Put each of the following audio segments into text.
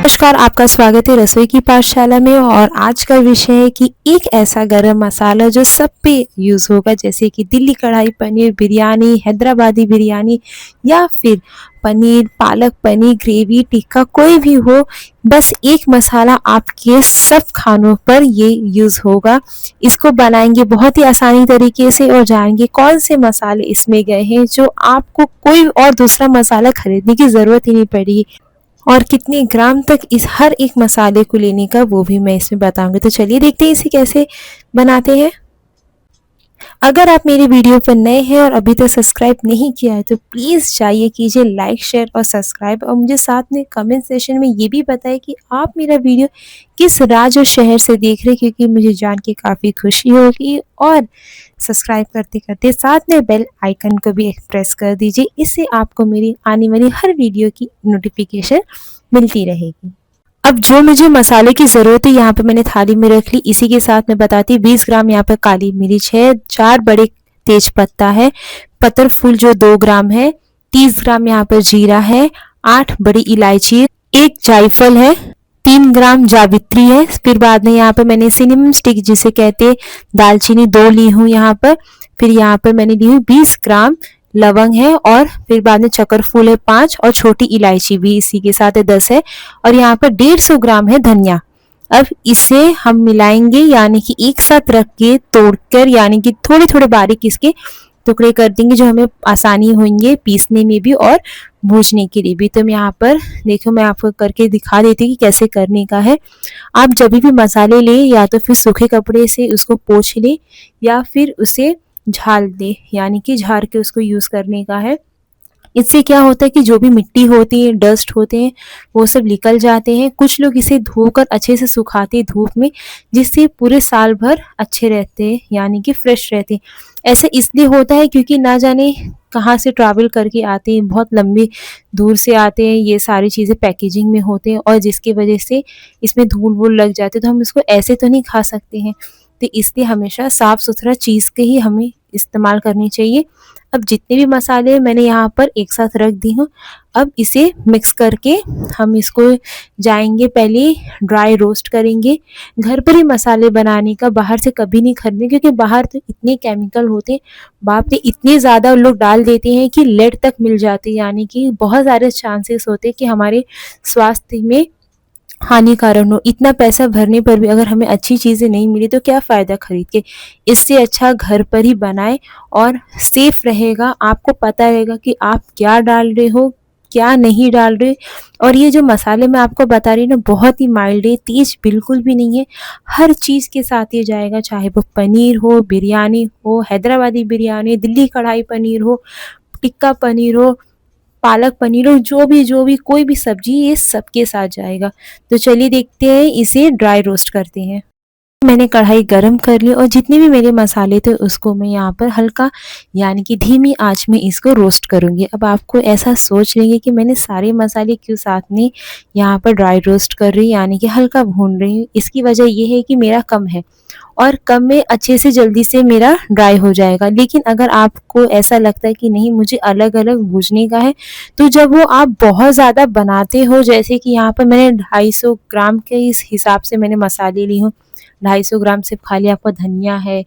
नमस्कार, आपका स्वागत है रसोई की पाठशाला में। और आज का विषय है कि एक ऐसा गरम मसाला जो सब पे यूज़ होगा, जैसे कि दिल्ली कढ़ाई पनीर बिरयानी, हैदराबादी बिरयानी या फिर पनीर पालक पनीर ग्रेवी टिक्का कोई भी हो, बस एक मसाला आपके सब खानों पर ये यूज़ होगा। इसको बनाएंगे बहुत ही आसानी तरीके से और जानेंगे कौन से मसाले इसमें गए हैं जो आपको कोई और दूसरा मसाला खरीदने की ज़रूरत ही नहीं पड़ेगी। और कितने ग्राम तक इस हर एक मसाले को लेने का वो भी मैं इसमें बताऊंगी। तो चलिए देखते हैं इसे कैसे बनाते हैं। अगर आप मेरे वीडियो पर नए हैं और अभी तक सब्सक्राइब नहीं किया है तो प्लीज़ जाइए कीजिए लाइक शेयर और सब्सक्राइब, और मुझे साथ में कमेंट सेशन में ये भी बताएं कि आप मेरा वीडियो किस राज्य और शहर से देख रहे हैं, क्योंकि मुझे जान के काफ़ी खुशी होगी। और सब्सक्राइब करते करते साथ में बेल आइकन को भी प्रेस कर दीजिए, इससे आपको मेरी आने वाली हर वीडियो की नोटिफिकेशन मिलती रहेगी। अब जो मुझे मसाले की ज़रूरत है यहाँ पे मैंने थाली में रख ली। इसी के साथ मैं बताती 20 ग्राम यहाँ पर काली मिर्च है, 4 बड़े तेज पत्ता है, पतर फूल जो 2 ग्राम है, 30 ग्राम यहाँ पर जीरा है, 8 बड़ी इलायची, 1 जायफल है, 3 ग्राम जावित्री है। फिर बाद में यहाँ पर मैंने सिनेमन स्टिक जिसे कहते दालचीनी 2 ली हूँ यहाँ पर। फिर यहाँ पर मैंने ली हूँ 20 ग्राम लवंग है, और फिर बाद में चक्कर फूल है 5, और छोटी इलायची भी इसी के साथ है 10 है, और यहाँ पर 150 ग्राम है धनिया। अब इसे हम मिलाएंगे, यानी कि एक साथ रख के तोड़कर, यानी कि थोड़े थोड़े बारीक इसके टुकड़े कर देंगे, जो हमें आसानी होंगे पीसने में भी और भूजने के लिए भी। तो मैं यहाँ पर देखो, मैं आपको करके दिखा देती हूँ कि कैसे करने का है। आप जब भी मसाले ले, या तो फिर सूखे कपड़े से उसको पोंछ ले, या फिर उसे झाड़ दे, यानी कि झाड़ के उसको यूज़ करने का है। इससे क्या होता है कि जो भी मिट्टी होती है, डस्ट होते हैं, वो सब निकल जाते हैं। कुछ लोग इसे धोकर अच्छे से सुखाते हैं धूप में, जिससे पूरे साल भर अच्छे रहते हैं, यानी कि फ्रेश रहते हैं। ऐसे इसलिए होता है क्योंकि ना जाने कहाँ से ट्रैवल करके आते हैं, बहुत लंबी दूर से आते हैं, ये सारी चीज़ें पैकेजिंग में होते हैं, और जिसकी वजह से इसमें धूल वूल लग जाते हैं। तो हम इसको ऐसे तो नहीं खा सकते हैं, तो इसलिए हमेशा साफ़ सुथरा चीज़ के ही हमें इस्तेमाल करनी चाहिए। अब जितने भी मसाले मैंने यहाँ पर एक साथ रख दी हूँ, अब इसे मिक्स करके हम इसको जाएंगे पहले ड्राई रोस्ट करेंगे। घर पर ही मसाले बनाने का, बाहर से कभी नहीं खरीदने, क्योंकि बाहर तो इतने केमिकल होते हैं, बाप रे इतने ज़्यादा लोग डाल देते हैं कि लेड तक मिल जाती है, यानी कि बहुत सारे चांसेस होते हैं कि हमारे स्वास्थ्य में हानिकारक हो। इतना पैसा भरने पर भी अगर हमें अच्छी चीज़ें नहीं मिली तो क्या फ़ायदा खरीद के। इससे अच्छा घर पर ही बनाएं और सेफ रहेगा, आपको पता रहेगा कि आप क्या डाल रहे हो, क्या नहीं डाल रहे। और ये जो मसाले मैं आपको बता रही हूँ ना, बहुत ही माइल्ड है, तेज बिल्कुल भी नहीं है। हर चीज़ के साथ ये जाएगा, चाहे वो पनीर हो, बिरयानी हो, हैदराबादी बिरयानी, दिल्ली कढ़ाई पनीर हो, टिक्का पनीर हो, पालक पनीर हो, जो भी कोई भी सब्जी, ये सबके साथ जाएगा। तो चलिए देखते हैं, इसे ड्राई रोस्ट करते हैं। मैंने कढ़ाई गरम कर ली, और जितने भी मेरे मसाले थे उसको मैं यहाँ पर हल्का, यानी कि धीमी आंच में इसको रोस्ट करूँगी। अब आपको ऐसा सोच लेंगे कि मैंने सारे मसाले क्यों साथ में यहाँ पर ड्राई रोस्ट कर रही, यानी कि हल्का भून रही हूँ। इसकी वजह ये है कि मेरा कम है, और कम में अच्छे से जल्दी से मेरा ड्राई हो जाएगा। लेकिन अगर आपको ऐसा लगता है कि नहीं मुझे अलग अलग भूजने का है, तो जब वो आप बहुत ज़्यादा बनाते हो, जैसे कि यहाँ पर मैंने 250 ग्राम के इस हिसाब से मैंने मसाले ली हूँ। 250 ग्राम सिर्फ खाली आपका धनिया है,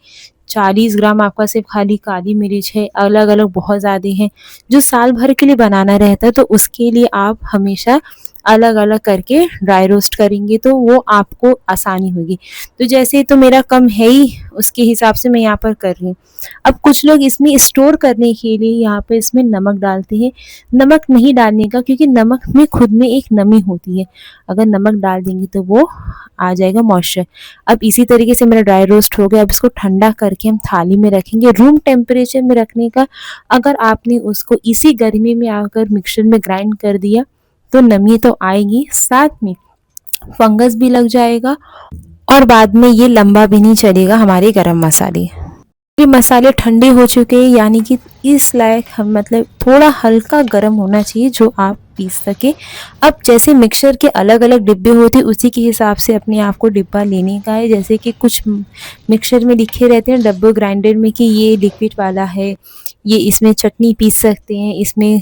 40 ग्राम आपका सिर्फ खाली काली मिर्च है, अलग अलग बहुत ज़्यादा हैं। जो साल भर के लिए बनाना रहता है तो उसके लिए आप हमेशा अलग अलग करके ड्राई रोस्ट करेंगे, तो वो आपको आसानी होगी। तो जैसे तो मेरा कम है ही, उसके हिसाब से मैं यहाँ पर कर रही हूँ। अब कुछ लोग इसमें स्टोर करने के लिए यहाँ पे इसमें नमक डालते हैं। नमक नहीं डालने का, क्योंकि नमक में खुद में एक नमी होती है, अगर नमक डाल देंगे तो वो आ जाएगा मॉइस्चर। अब इसी तरीके से मेरा ड्राई रोस्ट हो गया। अब इसको ठंडा करके हम थाली में रखेंगे, रूम टेम्परेचर में रखने का। अगर आपने उसको इसी गर्मी में आकर मिक्सर में ग्राइंड कर दिया तो नमी तो आएगी, साथ में फंगस भी लग जाएगा, और बाद में ये लंबा भी नहीं चलेगा हमारे गरम मसाले। ये मसाले ठंडे हो चुके हैं, यानी कि इस लायक हम, मतलब थोड़ा हल्का गर्म होना चाहिए जो आप पीस सके। अब जैसे मिक्सर के अलग अलग डिब्बे होते हैं, उसी के हिसाब से अपने आप को डिब्बा लेने का है। जैसे कि कुछ मिक्सर में लिखे रहते हैं डब्बे ग्राइंडर में कि ये लिक्विड वाला है, ये इसमें चटनी पीस सकते हैं, इसमें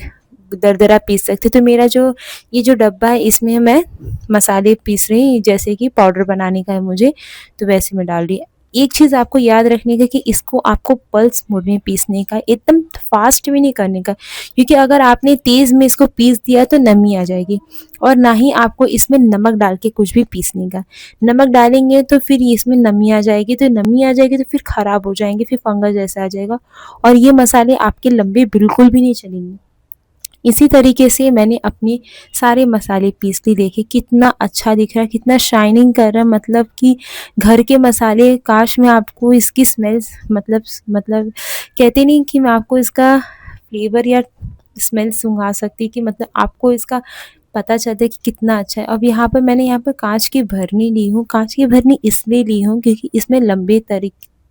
दरदरा पीस सकते हैं। तो मेरा जो ये जो डब्बा है इसमें मैं मसाले पीस रही, जैसे कि पाउडर बनाने का है मुझे, तो वैसे मैं डाल रही। एक चीज़ आपको याद रखने का कि इसको आपको पल्स मोड में पीसने का, एकदम फास्ट भी नहीं करने का, क्योंकि अगर आपने तेज़ में इसको पीस दिया तो नमी आ जाएगी। और ना ही आपको इसमें नमक डाल के कुछ भी पीसने का। नमक डालेंगे तो फिर इसमें नमी आ जाएगी, तो नमी आ जाएगी तो फिर ख़राब हो जाएंगे, फिर फंगस जैसा आ जाएगा और ये मसाले आपके लंबे बिल्कुल भी नहीं चलेंगे। इसी तरीके से मैंने अपने सारे मसाले पीस लिए। देखिए कितना अच्छा दिख रहा है, कितना शाइनिंग कर रहा है, मतलब कि घर के मसाले। काश मैं आपको इसकी स्मेल, मतलब कहते नहीं कि मैं आपको इसका फ्लेवर या स्मेल सूंघा सकती कि मतलब आपको इसका पता चलता है कि कितना अच्छा है। अब यहाँ पर मैंने यहाँ पर काँच की भरनी ली हूँ। काँच की भरनी इसलिए ली हूँ क्योंकि इसमें लंबे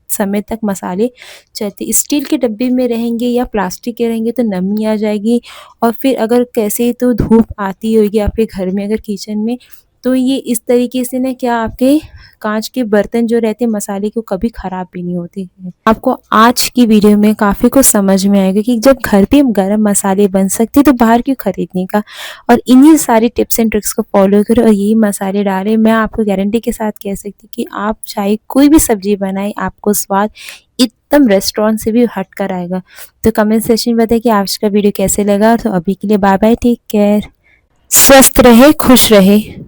समय तक मसाले चलते। स्टील के डब्बे में रहेंगे या प्लास्टिक के रहेंगे तो नमी आ जाएगी, और फिर अगर कैसे तो धूप आती होगी आपके घर में, अगर किचन में, तो ये इस तरीके से ना क्या आपके काँच के बर्तन जो रहते हैं मसाले को कभी ख़राब भी नहीं होते हैं। आपको आज की वीडियो में काफ़ी कुछ समझ में आएगा कि जब घर पे गरम मसाले बन सकते तो बाहर क्यों खरीदने का। और इन्हीं सारी टिप्स एंड ट्रिक्स को फॉलो करें और यही मसाले डालें। मैं आपको गारंटी के साथ कह सकती हूँ कि आप चाहे कोई भी सब्जी बनाएं, आपको स्वाद एकदम रेस्टोरेंट से भी हट कर आएगा। तो कमेंट सेक्शन में बताइए कि आज का वीडियो कैसे लगा। तो अभी के लिए बाय बाय, टेक केयर, स्वस्थ रहे, खुश रहे।